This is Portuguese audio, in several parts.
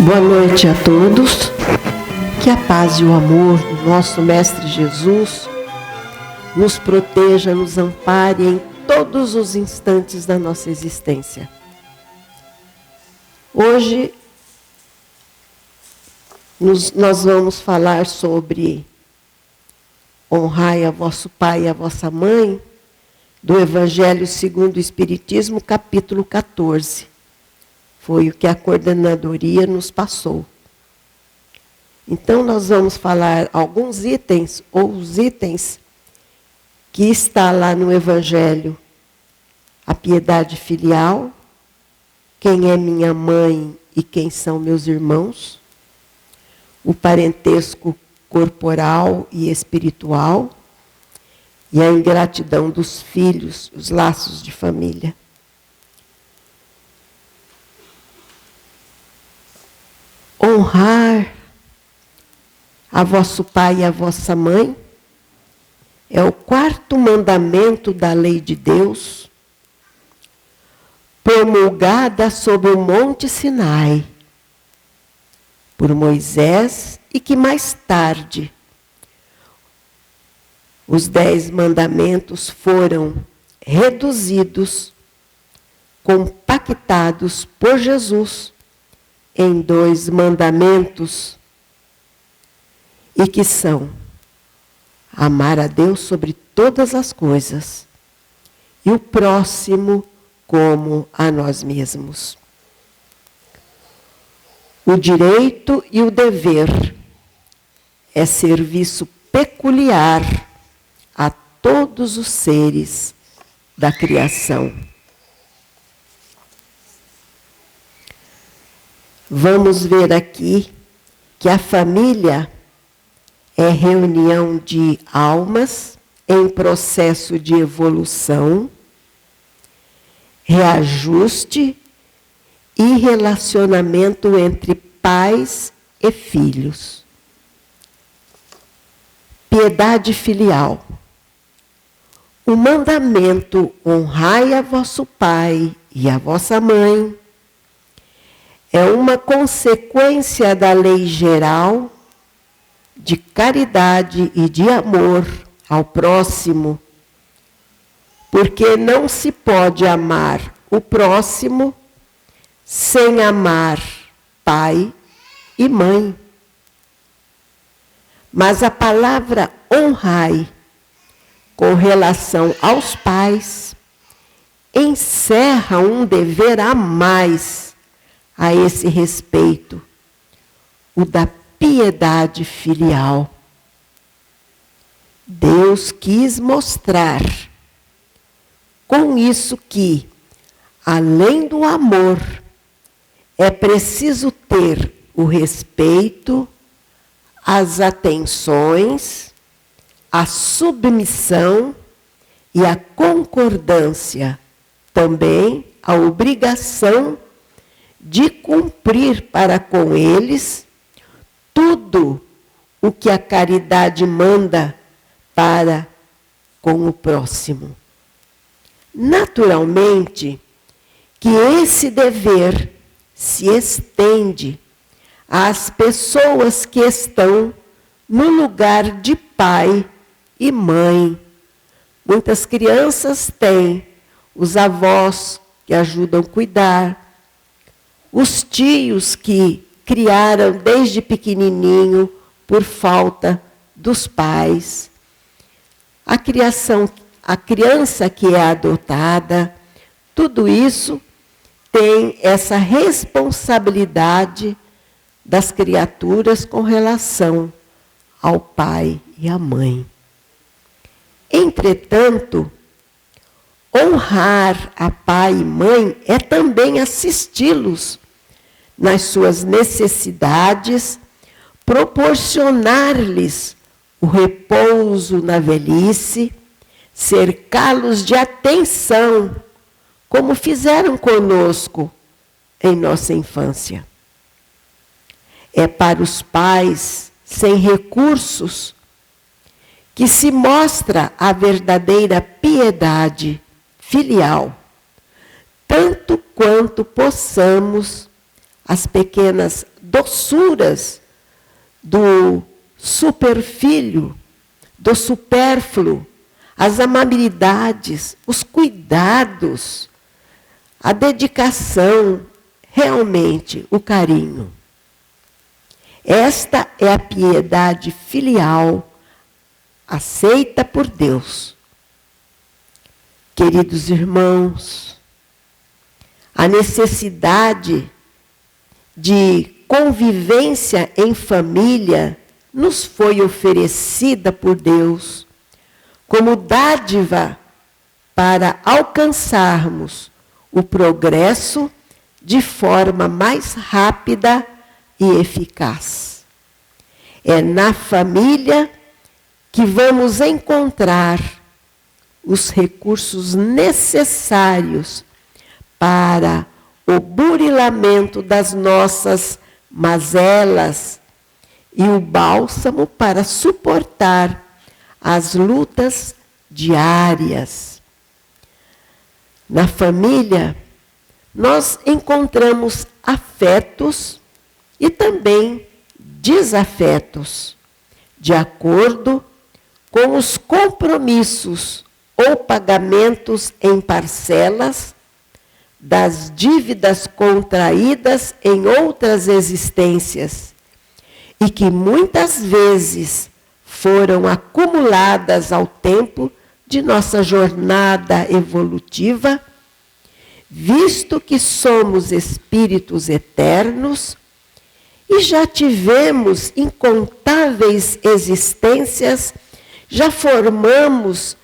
Boa noite a todos. Que a paz e o amor do nosso Mestre Jesus nos proteja, nos ampare em todos os instantes da nossa existência. Hoje nós vamos falar sobre honrai a vosso pai e a vossa mãe, do Evangelho segundo o Espiritismo, capítulo 14. Foi o que a coordenadoria nos passou. Então, nós vamos falar alguns itens, ou os itens que está lá no Evangelho. A piedade filial, quem é minha mãe e quem são meus irmãos, o parentesco corporal e espiritual, e a ingratidão dos filhos, os laços de família. Honrar a vosso pai e a vossa mãe é o quarto mandamento da lei de Deus, promulgada sobre o Monte Sinai por Moisés, e que mais tarde os 10 mandamentos foram reduzidos, compactados por Jesus em 2 mandamentos, e que são amar a Deus sobre todas as coisas e o próximo como a nós mesmos. O direito e o dever é serviço peculiar a todos os seres da criação. Vamos ver aqui que a família é reunião de almas em processo de evolução, reajuste e relacionamento entre pais e filhos. Piedade filial. O mandamento honrai a vosso pai e a vossa mãe é uma consequência da lei geral de caridade e de amor ao próximo, porque não se pode amar o próximo sem amar pai e mãe. Mas a palavra honrai, com relação aos pais, encerra um dever a mais a esse respeito, o da piedade filial. Deus quis mostrar com isso que, além do amor, é preciso ter o respeito, as atenções, a submissão e a concordância, também a obrigação de cumprir para com eles tudo o que a caridade manda para com o próximo. Naturalmente que esse dever se estende às pessoas que estão no lugar de pai e mãe. Muitas crianças têm os avós que ajudam a cuidar, os tios que criaram desde pequenininho por falta dos pais, a criança que é adotada, tudo isso tem essa responsabilidade das criaturas com relação ao pai e à mãe. Entretanto, honrar a pai e mãe é também assisti-los nas suas necessidades, proporcionar-lhes o repouso na velhice, cercá-los de atenção, como fizeram conosco em nossa infância. É para os pais sem recursos que se mostra a verdadeira piedade filial, tanto quanto possamos as pequenas doçuras do superfílio, do supérfluo, as amabilidades, os cuidados, a dedicação, realmente o carinho. Esta é a piedade filial aceita por Deus. Queridos irmãos, a necessidade de convivência em família nos foi oferecida por Deus como dádiva para alcançarmos o progresso de forma mais rápida e eficaz. É na família que vamos encontrar os recursos necessários para o burilamento das nossas mazelas e o bálsamo para suportar as lutas diárias. Na família, nós encontramos afetos e também desafetos, de acordo com os compromissos ou pagamentos em parcelas das dívidas contraídas em outras existências e que muitas vezes foram acumuladas ao tempo de nossa jornada evolutiva, visto que somos espíritos eternos e já tivemos incontáveis existências, já formamos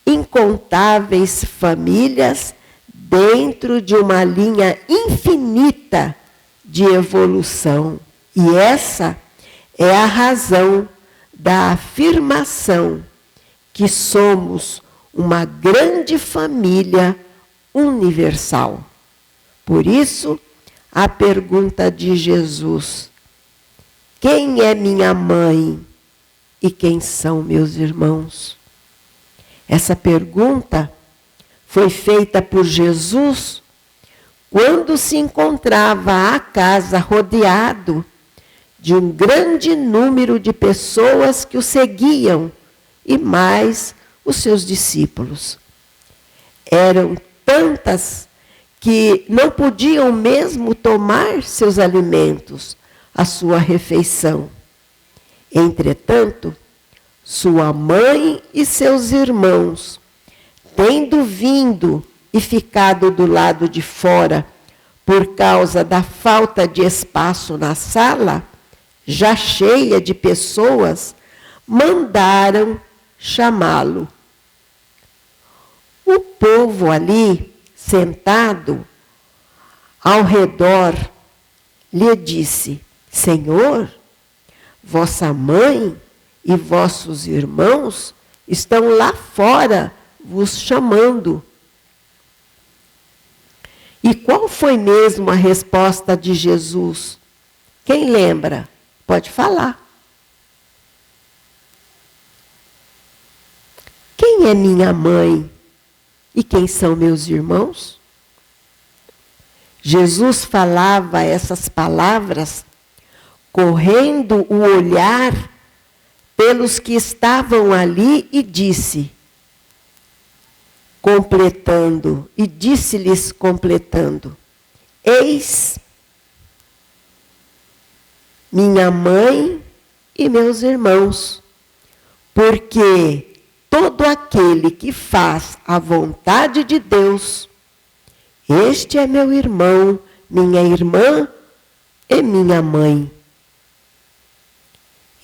incontáveis famílias dentro de uma linha infinita de evolução. E essa é a razão da afirmação que somos uma grande família universal. Por isso, a pergunta de Jesus: quem é minha mãe e quem são meus irmãos? Essa pergunta foi feita por Jesus quando se encontrava à casa rodeado de um grande número de pessoas que o seguiam e mais os seus discípulos. Eram tantas que não podiam mesmo tomar seus alimentos, a sua refeição. Entretanto, sua mãe e seus irmãos, tendo vindo e ficado do lado de fora por causa da falta de espaço na sala, já cheia de pessoas, mandaram chamá-lo. O povo ali, sentado ao redor, lhe disse: Senhor, vossa mãe e vossos irmãos estão lá fora vos chamando. E qual foi mesmo a resposta de Jesus? Quem lembra? Pode falar. Quem é minha mãe e quem são meus irmãos? Jesus falava essas palavras correndo o olhar pelos que estavam ali e disse, completando, e disse-lhes completando: eis minha mãe e meus irmãos, porque todo aquele que faz a vontade de Deus, este é meu irmão, minha irmã e minha mãe.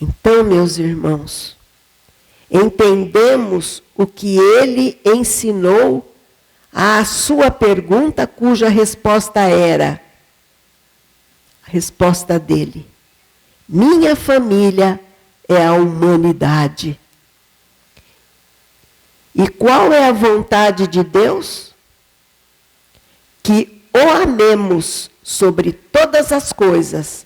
Então, meus irmãos, entendemos o que ele ensinou à sua pergunta, cuja resposta era, a resposta dele: minha família é a humanidade. E qual é a vontade de Deus? Que o amemos sobre todas as coisas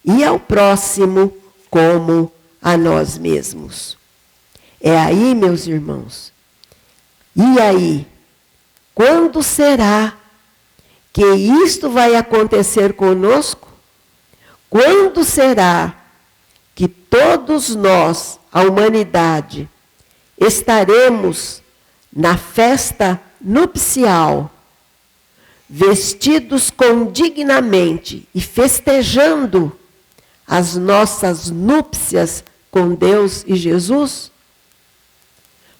e ao próximo como a nós mesmos. É aí, meus irmãos. E aí, quando será que isto vai acontecer conosco? Quando será que todos nós, a humanidade, estaremos na festa nupcial, vestidos condignamente e festejando as nossas núpcias com Deus e Jesus?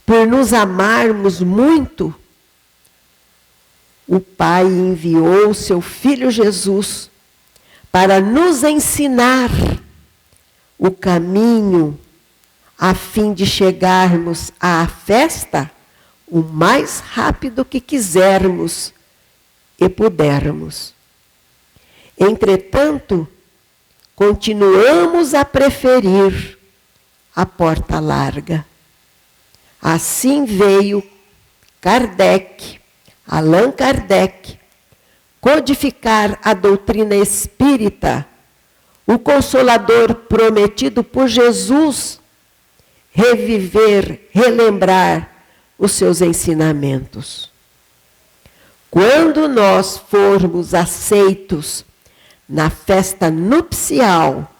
Por nos amarmos muito, o Pai enviou o seu Filho Jesus para nos ensinar o caminho a fim de chegarmos à festa o mais rápido que quisermos e pudermos. Entretanto, continuamos a preferir a porta larga. Assim veio Kardec, Allan Kardec, codificar a doutrina espírita, o Consolador prometido por Jesus, reviver, relembrar os seus ensinamentos. Quando nós formos aceitos na festa nupcial,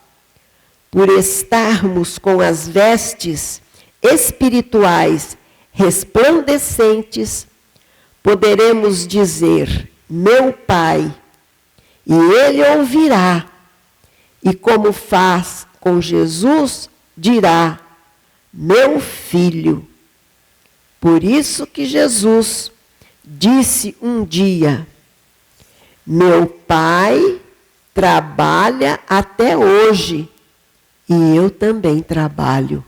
por estarmos com as vestes espirituais resplandecentes, poderemos dizer, meu Pai, e Ele ouvirá, e como faz com Jesus, dirá, meu Filho. Por isso que Jesus disse um dia, meu Pai trabalha até hoje, e eu também trabalho.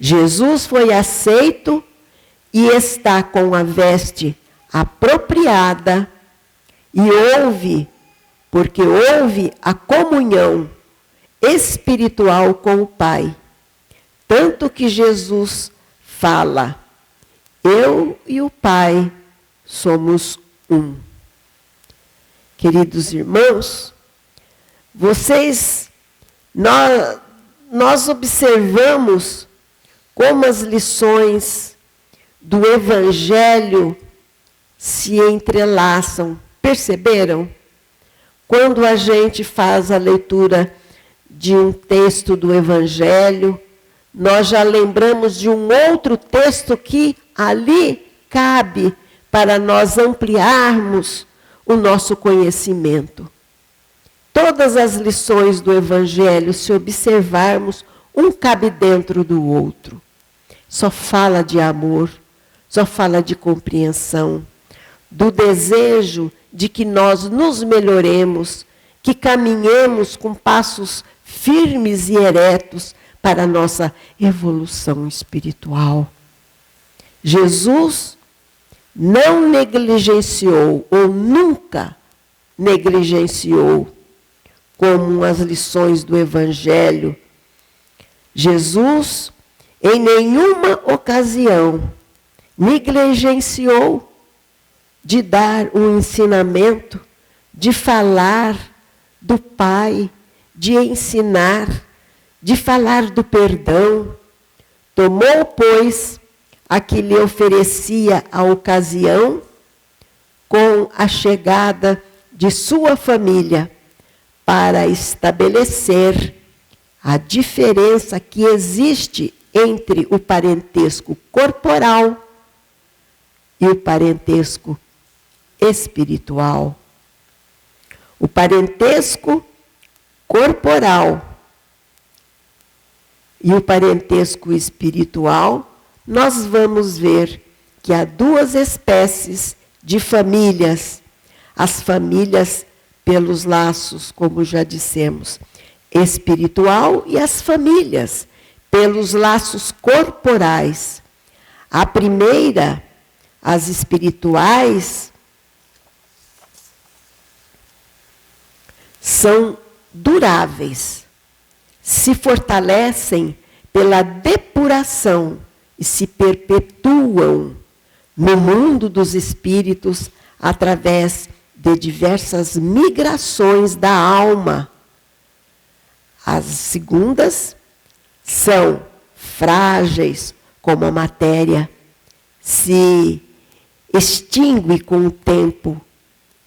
Jesus foi aceito e está com a veste apropriada e ouve, porque houve a comunhão espiritual com o Pai. Tanto que Jesus fala, eu e o Pai somos um. Queridos irmãos, nós observamos como as lições do Evangelho se entrelaçam. Perceberam? Quando a gente faz a leitura de um texto do Evangelho, nós já lembramos de um outro texto que ali cabe para nós ampliarmos o nosso conhecimento. Todas as lições do Evangelho, se observarmos, um cabe dentro do outro. Só fala de amor, só fala de compreensão, do desejo de que nós nos melhoremos, que caminhemos com passos firmes e eretos para a nossa evolução espiritual. Jesus não negligenciou, ou nunca negligenciou, como as lições do Evangelho. Jesus, em nenhuma ocasião, negligenciou de dar um ensinamento, de falar do Pai, de ensinar, de falar do perdão. Tomou, pois, a que lhe oferecia a ocasião, com a chegada de sua família, para estabelecer a diferença que existe entre o parentesco corporal e o parentesco espiritual. O parentesco corporal e o parentesco espiritual, nós vamos ver que há duas espécies de famílias. As famílias pelos laços, como já dissemos, espiritual, e as famílias pelos laços corporais. A primeira, as espirituais, são duráveis, se fortalecem pela depuração e se perpetuam no mundo dos espíritos através de diversas migrações da alma. As segundas são frágeis, como a matéria se extingue com o tempo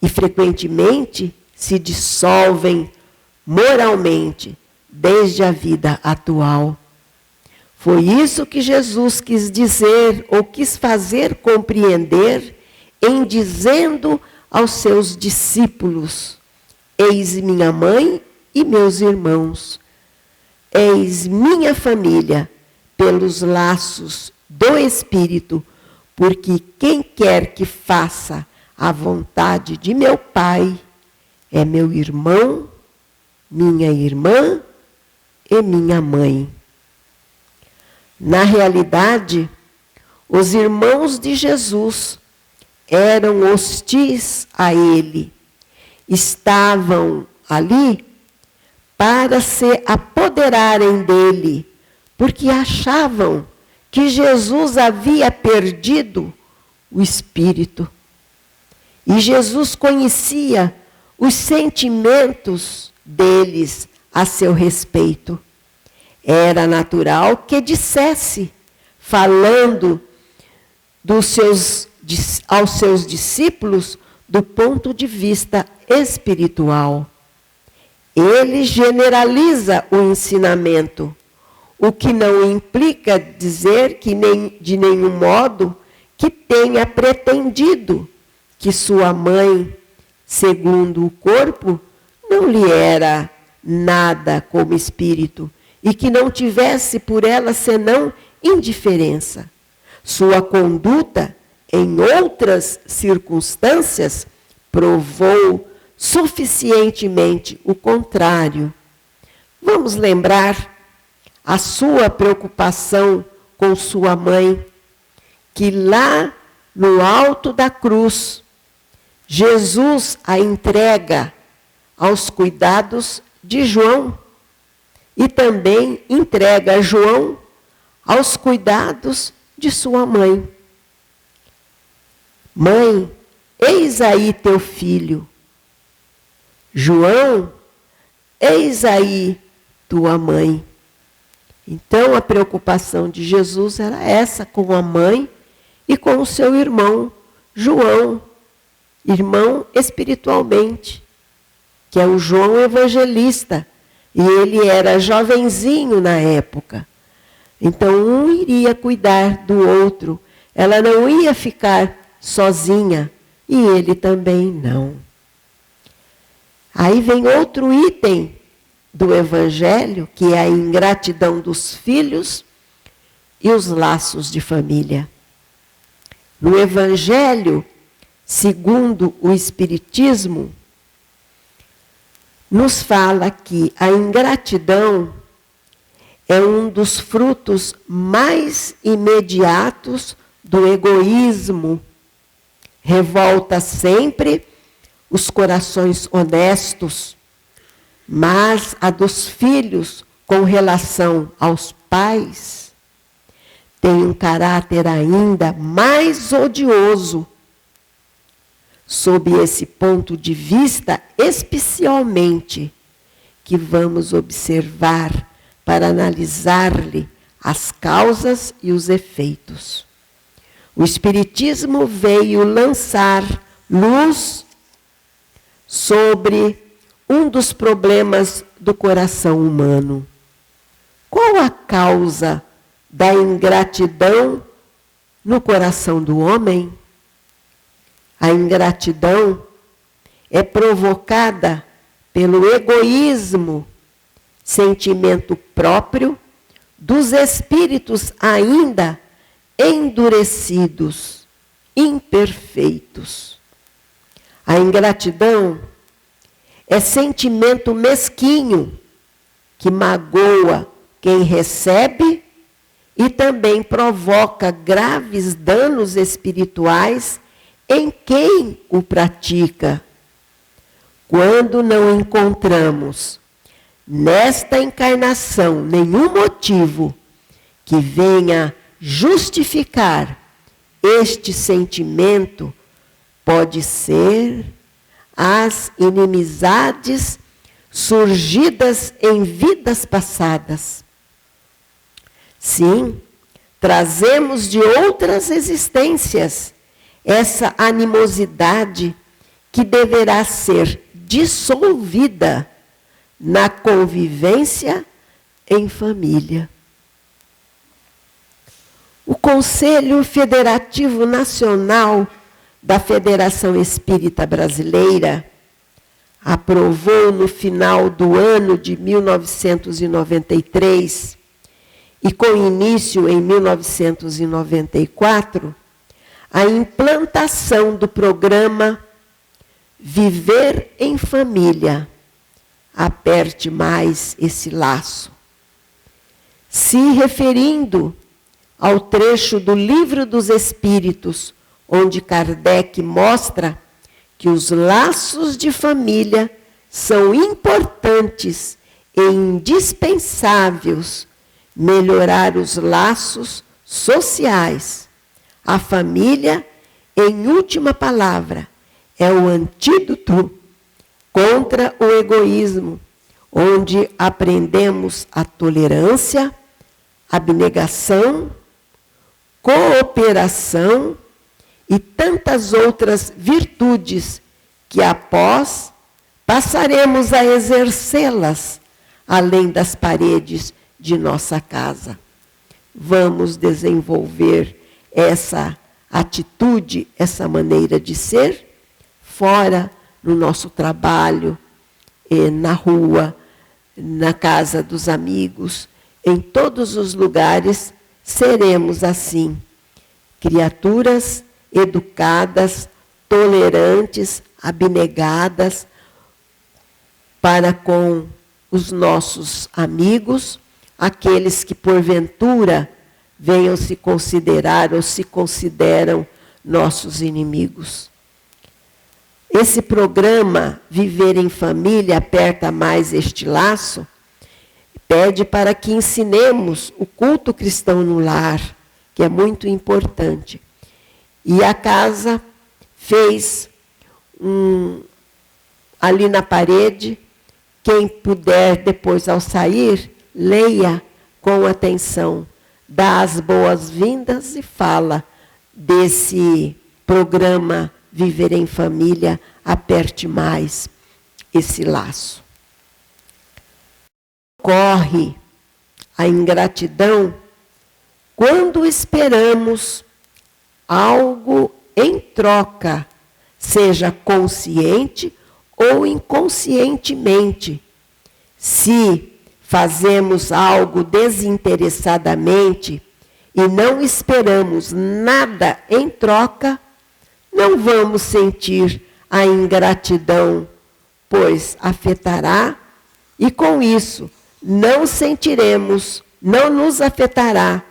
e frequentemente se dissolvem moralmente desde a vida atual. Foi isso que Jesus quis dizer ou quis fazer compreender em dizendo aos seus discípulos: eis minha mãe e meus irmãos, eis minha família pelos laços do Espírito, porque quem quer que faça a vontade de meu Pai é meu irmão, minha irmã e minha mãe. Na realidade, os irmãos de Jesus eram hostis a ele. Estavam ali para se apoderarem dele, porque achavam que Jesus havia perdido o Espírito. E Jesus conhecia os sentimentos deles a seu respeito. Era natural que dissesse, falando aos seus discípulos do ponto de vista espiritual. Ele generaliza o ensinamento, o que não implica dizer que de nenhum modo que tenha pretendido que sua mãe, segundo o corpo, não lhe era nada como espírito, e que não tivesse por ela senão indiferença. Sua conduta, em outras circunstâncias, provou suficientemente o contrário. Vamos lembrar a sua preocupação com sua mãe, que lá no alto da cruz, Jesus a entrega aos cuidados de João, e também entrega João aos cuidados de sua mãe. Mãe, eis aí teu filho. João, eis aí tua mãe. Então a preocupação de Jesus era essa com a mãe e com o seu irmão João, irmão espiritualmente, que é o João Evangelista. E ele era jovenzinho na época. Então, um iria cuidar do outro. Ela não ia ficar sozinha. E ele também não. Aí vem outro item do Evangelho, que é a ingratidão dos filhos e os laços de família. No Evangelho, segundo o Espiritismo, nos fala que a ingratidão é um dos frutos mais imediatos do egoísmo. Revolta sempre os corações honestos, mas a dos filhos com relação aos pais tem um caráter ainda mais odioso. Sob esse ponto de vista, especialmente, que vamos observar para analisar-lhe as causas e os efeitos. O Espiritismo veio lançar luz sobre um dos problemas do coração humano. Qual a causa da ingratidão no coração do homem? A ingratidão é provocada pelo egoísmo, sentimento próprio dos espíritos ainda endurecidos, imperfeitos. A ingratidão é sentimento mesquinho que magoa quem recebe e também provoca graves danos espirituais em quem o pratica. Quando não encontramos nesta encarnação nenhum motivo que venha justificar este sentimento, pode ser as inimizades surgidas em vidas passadas. Sim, trazemos de outras existências essa animosidade que deverá ser dissolvida na convivência em família. O Conselho Federativo Nacional da Federação Espírita Brasileira aprovou no final do ano de 1993 e com início em 1994, a implantação do programa Viver em Família. Aperte mais esse laço. Se referindo ao trecho do Livro dos Espíritos, onde Kardec mostra que os laços de família são importantes e indispensáveis melhorar os laços sociais. A família, em última palavra, é o antídoto contra o egoísmo, onde aprendemos a tolerância, abnegação, cooperação e tantas outras virtudes que após passaremos a exercê-las além das paredes de nossa casa. Vamos desenvolver essa atitude, essa maneira de ser, fora, no nosso trabalho, na rua, na casa dos amigos, em todos os lugares, seremos assim, criaturas educadas, tolerantes, abnegadas para com os nossos amigos, aqueles que porventura venham se considerar ou se consideram nossos inimigos. Esse programa Viver em Família aperta mais este laço, pede para que ensinemos o culto cristão no lar, que é muito importante. E a casa fez ali na parede, quem puder depois ao sair, leia com atenção, dá as boas-vindas e fala desse programa Viver em Família, aperte mais esse laço. Ocorre a ingratidão quando esperamos algo em troca, seja consciente ou inconscientemente. Se fazemos algo desinteressadamente e não esperamos nada em troca, não vamos sentir a ingratidão, pois afetará, e com isso não sentiremos, não nos afetará,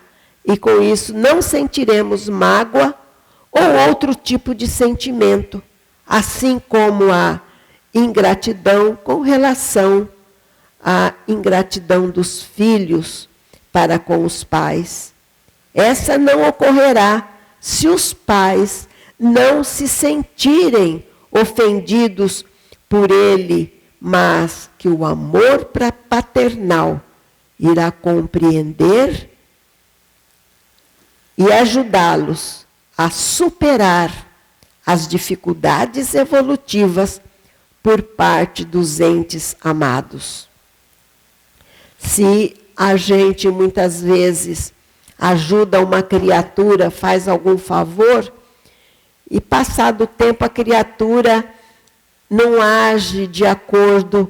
e com isso não sentiremos mágoa ou outro tipo de sentimento, assim como a ingratidão com relação à ingratidão dos filhos para com os pais. Essa não ocorrerá se os pais não se sentirem ofendidos por ele, mas que o amor paternal irá compreender e ajudá-los a superar as dificuldades evolutivas por parte dos entes amados. Se a gente muitas vezes ajuda uma criatura, faz algum favor, e passado o tempo a criatura não age de acordo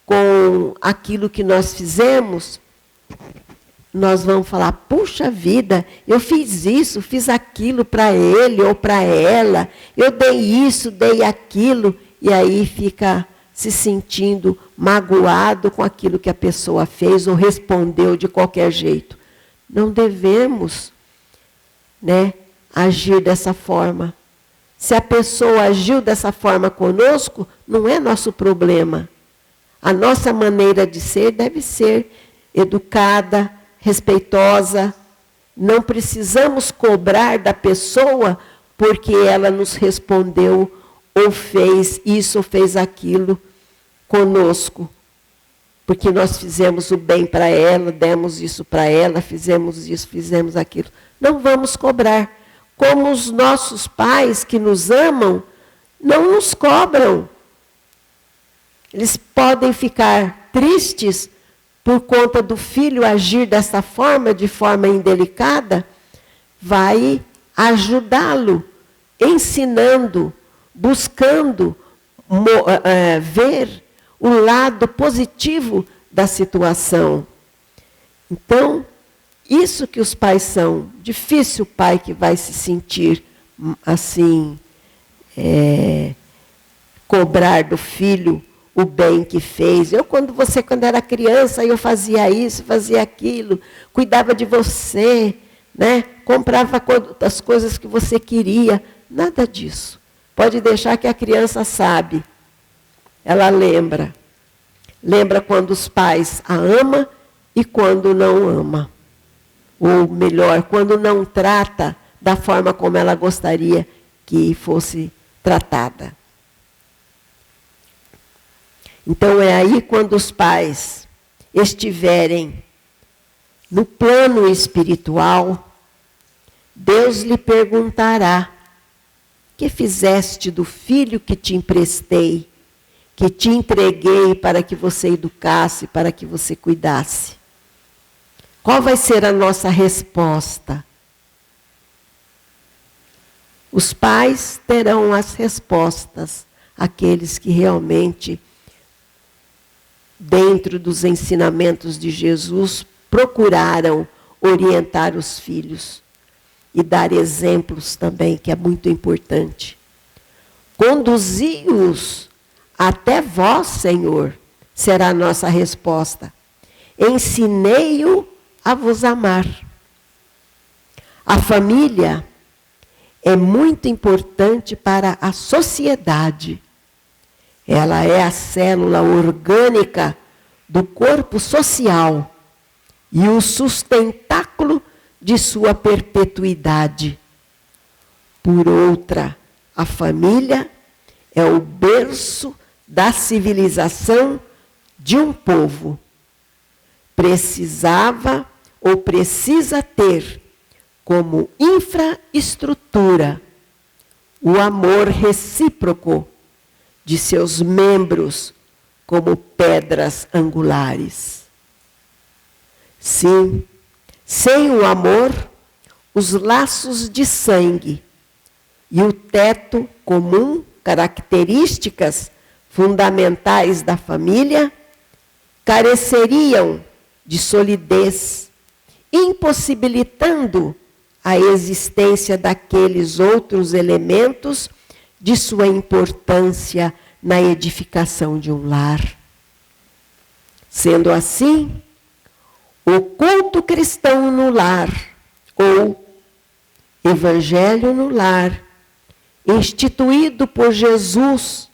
com aquilo que nós fizemos, nós vamos falar, puxa vida, eu fiz isso, fiz aquilo para ele ou para ela, eu dei isso, dei aquilo, e aí fica se sentindo magoado com aquilo que a pessoa fez ou respondeu de qualquer jeito. Não devemos, agir dessa forma. Se a pessoa agiu dessa forma conosco, não é nosso problema. A nossa maneira de ser deve ser educada, respeitosa. Não precisamos cobrar da pessoa porque ela nos respondeu ou fez isso ou fez aquilo conosco. Porque nós fizemos o bem para ela, demos isso para ela, fizemos isso, fizemos aquilo. Não vamos cobrar. Como os nossos pais que nos amam, não nos cobram. Eles podem ficar tristes por conta do filho agir dessa forma, de forma indelicada. Vai ajudá-lo, ensinando, buscando ver o lado positivo da situação. Então, isso que os pais são. Difícil o pai que vai se sentir assim, cobrar do filho o bem que fez. Quando era criança, eu fazia isso, fazia aquilo, cuidava de você, né? Comprava as coisas que você queria. Nada disso. Pode deixar que a criança sabe. Ela lembra. Lembra quando os pais a amam e quando não ama. Ou melhor, quando não trata da forma como ela gostaria que fosse tratada. Então é aí quando os pais estiverem no plano espiritual, Deus lhe perguntará: que fizeste do filho que te emprestei, que te entreguei para que você educasse, para que você cuidasse? Qual vai ser a nossa resposta? Os pais terão as respostas, aqueles que realmente, dentro dos ensinamentos de Jesus, procuraram orientar os filhos e dar exemplos também, que é muito importante. Conduzi-os até vós, Senhor, será a nossa resposta. Ensinei-o a vos amar. A família é muito importante para a sociedade. Ela é a célula orgânica do corpo social e o sustentáculo de sua perpetuidade. Por outra, a família é o berço da civilização de um povo. Precisava ou precisa ter como infraestrutura o amor recíproco de seus membros como pedras angulares. Sim, sem o amor, os laços de sangue e o teto comum, características fundamentais da família, careceriam de solidez, impossibilitando a existência daqueles outros elementos de sua importância na edificação de um lar. Sendo assim, o culto cristão no lar, ou evangelho no lar, instituído por Jesus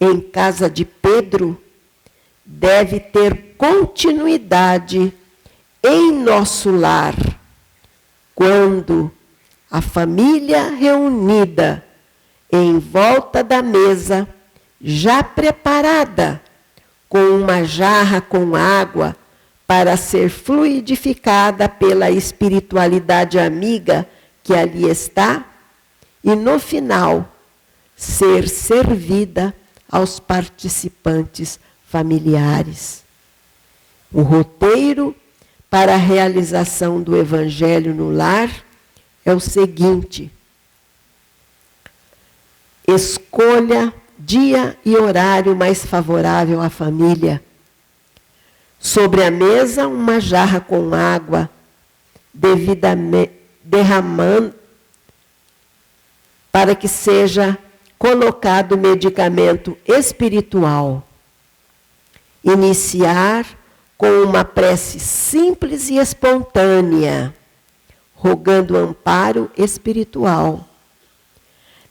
em casa de Pedro, deve ter continuidade em nosso lar, quando a família reunida em volta da mesa, já preparada, com uma jarra com água para ser fluidificada pela espiritualidade amiga que ali está, e no final ser servida aos participantes familiares. O roteiro para a realização do Evangelho no lar é o seguinte: escolha dia e horário mais favorável à família. Sobre a mesa, uma jarra com água, devidamente derramando, para que seja colocado medicamento espiritual. Iniciar com uma prece simples e espontânea, rogando amparo espiritual.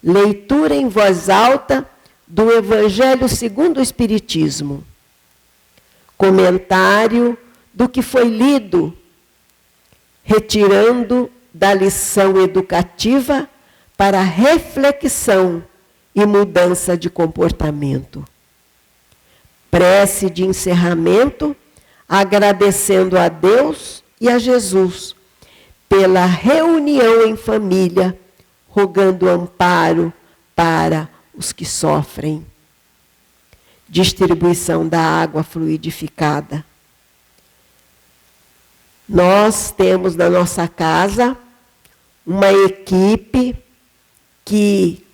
Leitura em voz alta do Evangelho segundo o Espiritismo. Comentário do que foi lido, retirando da lição educativa para reflexão e mudança de comportamento. Prece de encerramento, agradecendo a Deus e a Jesus pela reunião em família, rogando amparo para os que sofrem. Distribuição da água fluidificada. Nós temos na nossa casa uma equipe que,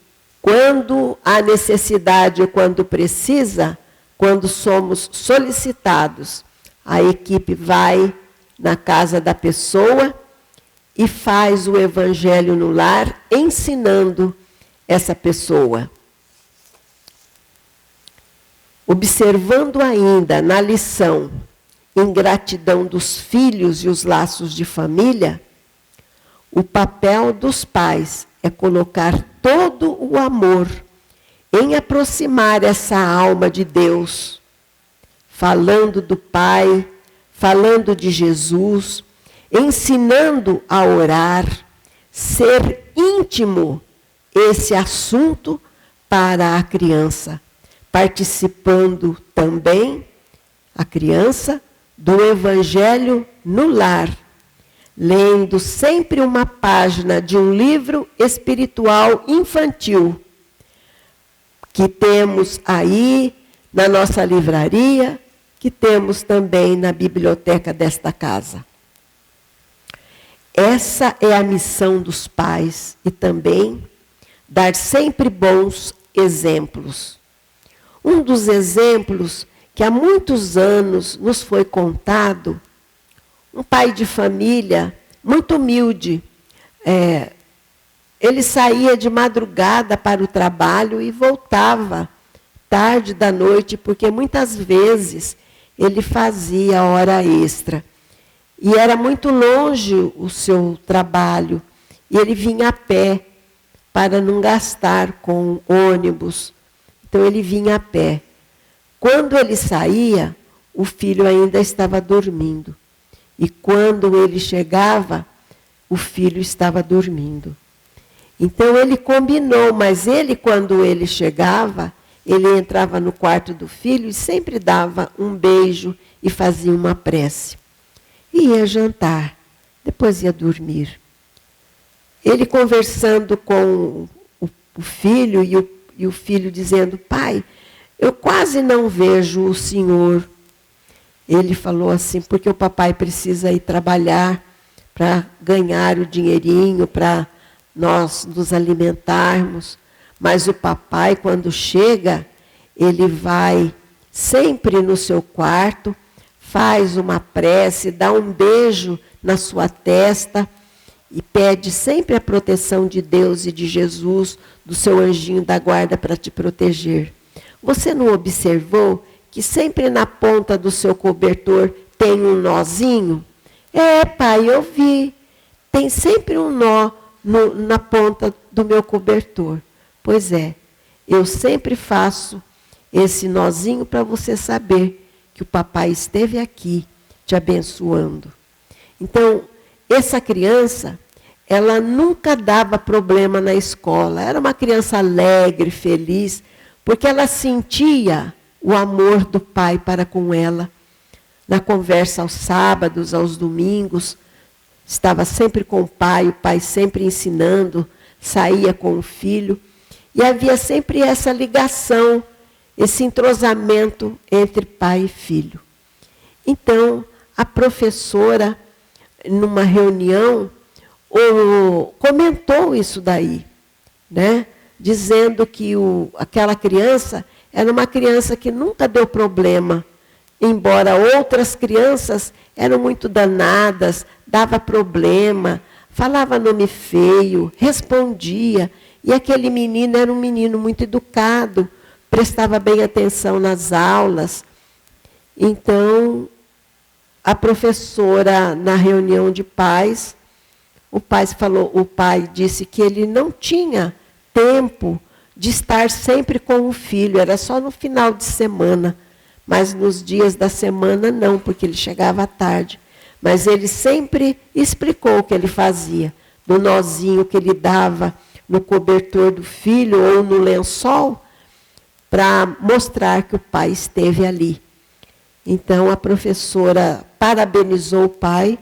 quando há necessidade ou quando precisa, quando somos solicitados, a equipe vai na casa da pessoa e faz o evangelho no lar, ensinando essa pessoa. Observando ainda na lição ingratidão dos filhos e os laços de família, o papel dos pais é colocar todo o amor em aproximar essa alma de Deus, falando do Pai, falando de Jesus, ensinando a orar, ser íntimo esse assunto para a criança, participando também, a criança, do Evangelho no lar, lendo sempre uma página de um livro espiritual infantil, que temos aí na nossa livraria, que temos também na biblioteca desta casa. Essa é a missão dos pais e também dar sempre bons exemplos. Um dos exemplos que há muitos anos nos foi contado, um pai de família muito humilde, ele saía de madrugada para o trabalho e voltava tarde da noite, porque muitas vezes ele fazia hora extra. E era muito longe o seu trabalho, e ele vinha a pé para não gastar com ônibus. Então ele vinha a pé. Quando ele saía, o filho ainda estava dormindo. E quando ele chegava, o filho estava dormindo. Então ele combinou, mas ele, quando ele chegava, ele entrava no quarto do filho e sempre dava um beijo e fazia uma prece. E ia jantar, depois ia dormir. Ele conversando com o filho e o filho dizendo: pai, eu quase não vejo o senhor. Ele falou assim: porque o papai precisa ir trabalhar para ganhar o dinheirinho, para nós nos alimentarmos. Mas o papai, quando chega, ele vai sempre no seu quarto, faz uma prece, dá um beijo na sua testa e pede sempre a proteção de Deus e de Jesus, do seu anjinho da guarda para te proteger. Você não observou que sempre na ponta do seu cobertor tem um nozinho? É, pai, eu vi. Tem sempre um nó na ponta do meu cobertor. Pois é, eu sempre faço esse nozinho para você saber que o papai esteve aqui te abençoando. Então, essa criança, ela nunca dava problema na escola. Era uma criança alegre, feliz, porque ela sentia o amor do pai para com ela. Na conversa aos sábados, aos domingos, estava sempre com o pai sempre ensinando, saía com o filho. E havia sempre essa ligação, esse entrosamento entre pai e filho. Então, a professora, numa reunião, comentou isso daí, né? Dizendo que aquela criança era uma criança que nunca deu problema, embora outras crianças eram muito danadas, dava problema, falava nome feio, respondia. E aquele menino era um menino muito educado, prestava bem atenção nas aulas. Então, a professora, na reunião de pais, o pai disse que ele não tinha tempo de estar sempre com o filho, era só no final de semana, mas nos dias da semana não, porque ele chegava à tarde. Mas ele sempre explicou o que ele fazia, do nozinho que ele dava no cobertor do filho ou no lençol, para mostrar que o pai esteve ali. Então, a professora parabenizou o pai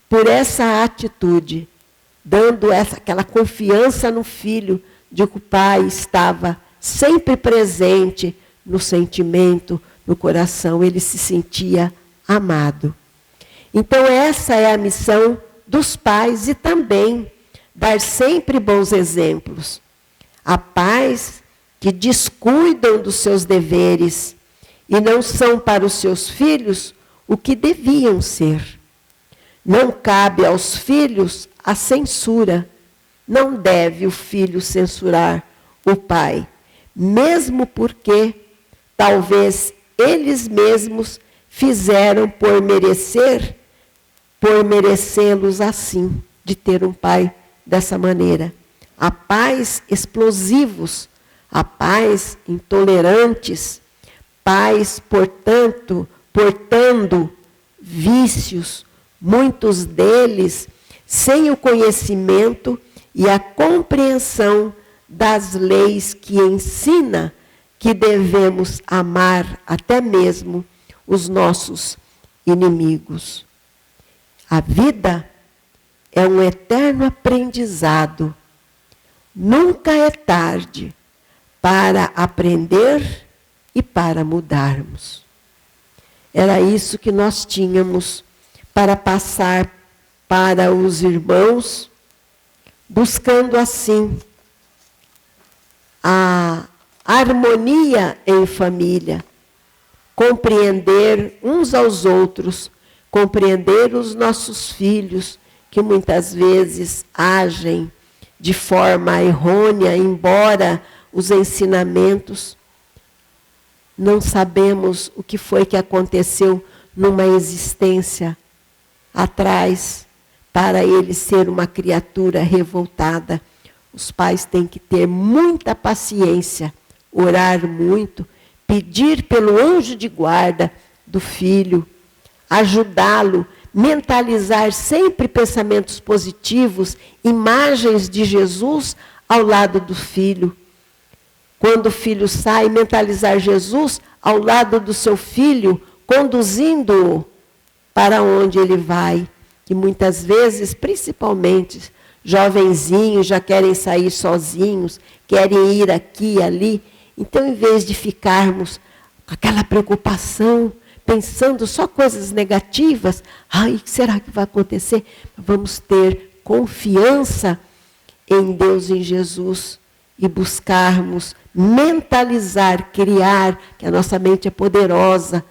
por essa atitude, dando aquela confiança no filho de que o pai estava sempre presente no sentimento, no coração. Ele se sentia amado. Então essa é a missão dos pais e também dar sempre bons exemplos. Há pais que descuidam dos seus deveres e não são para os seus filhos o que deviam ser. Não cabe aos filhos a censura. Não deve o filho censurar o pai, mesmo porque talvez eles mesmos fizeram por merecê-los assim, de ter um pai dessa maneira. Há pais explosivos, há pais intolerantes, pais, portanto, portando vícios, muitos deles sem o conhecimento e a compreensão das leis que ensina que devemos amar até mesmo os nossos inimigos. A vida é um eterno aprendizado. Nunca é tarde para aprender e para mudarmos. Era isso que nós tínhamos para passar para os irmãos, buscando assim a harmonia em família, compreender uns aos outros, compreender os nossos filhos, que muitas vezes agem de forma errônea, embora os ensinamentos, não sabemos o que foi que aconteceu numa existência atrás, para ele ser uma criatura revoltada. Os pais têm que ter muita paciência, orar muito, pedir pelo anjo de guarda do filho, ajudá-lo, mentalizar sempre pensamentos positivos, imagens de Jesus ao lado do filho. Quando o filho sai, mentalizar Jesus ao lado do seu filho, conduzindo-o para onde ele vai. Que muitas vezes, principalmente, jovenzinhos já querem sair sozinhos, querem ir aqui e ali. Então, em vez de ficarmos com aquela preocupação, pensando só coisas negativas, ai, o que será que vai acontecer? Vamos ter confiança em Deus, em Jesus, e buscarmos mentalizar, criar, que a nossa mente é poderosa,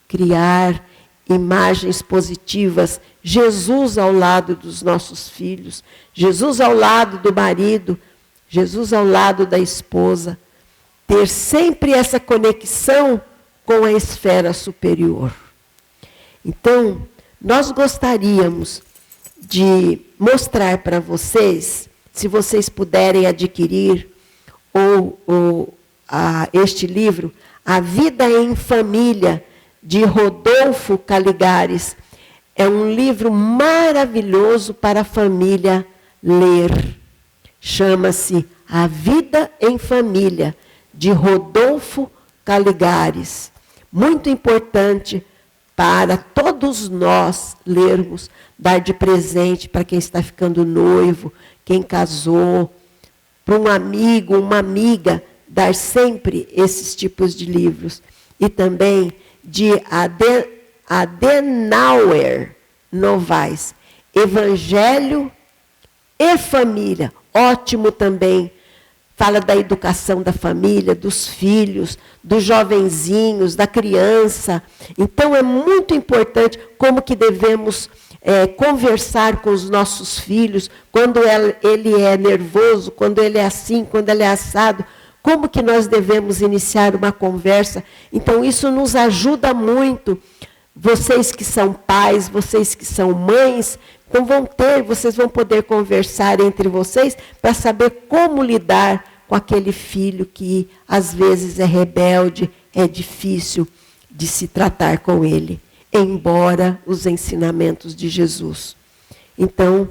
criar imagens positivas, Jesus ao lado dos nossos filhos, Jesus ao lado do marido, Jesus ao lado da esposa, ter sempre essa conexão com a esfera superior. Então, nós gostaríamos de mostrar para vocês, se vocês puderem adquirir este livro, A Vida em Família, de Rodolfo Caligares. É um livro maravilhoso para a família ler. Chama-se A Vida em Família, de Rodolfo Caligares. Muito importante para todos nós lermos, dar de presente para quem está ficando noivo, quem casou, para um amigo, uma amiga, dar sempre esses tipos de livros. E também de Adenauer Novaes, Evangelho e Família, ótimo também. Fala da educação da família, dos filhos, dos jovenzinhos, da criança. Então é muito importante como que devemos conversar com os nossos filhos, quando ele é nervoso, quando ele é assim, quando ele é assado, como que nós devemos iniciar uma conversa. Então isso nos ajuda muito. Vocês que são pais, vocês que são mães, então vocês vão poder conversar entre vocês para saber como lidar com aquele filho que às vezes é rebelde, é difícil de se tratar com ele, embora os ensinamentos de Jesus. Então,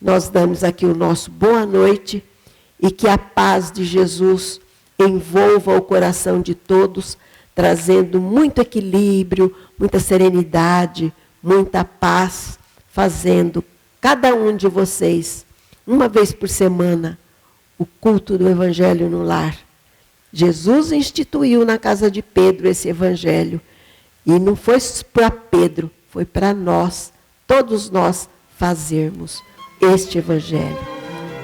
nós damos aqui o nosso boa noite e que a paz de Jesus envolva o coração de todos, trazendo muito equilíbrio, muita serenidade, muita paz, fazendo cada um de vocês, uma vez por semana, o culto do Evangelho no lar. Jesus instituiu na casa de Pedro esse evangelho. E não foi para Pedro, foi para nós, todos nós, fazermos este evangelho.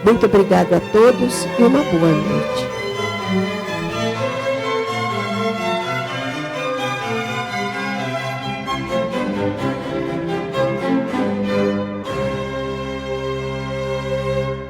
Muito obrigado a todos e uma boa noite.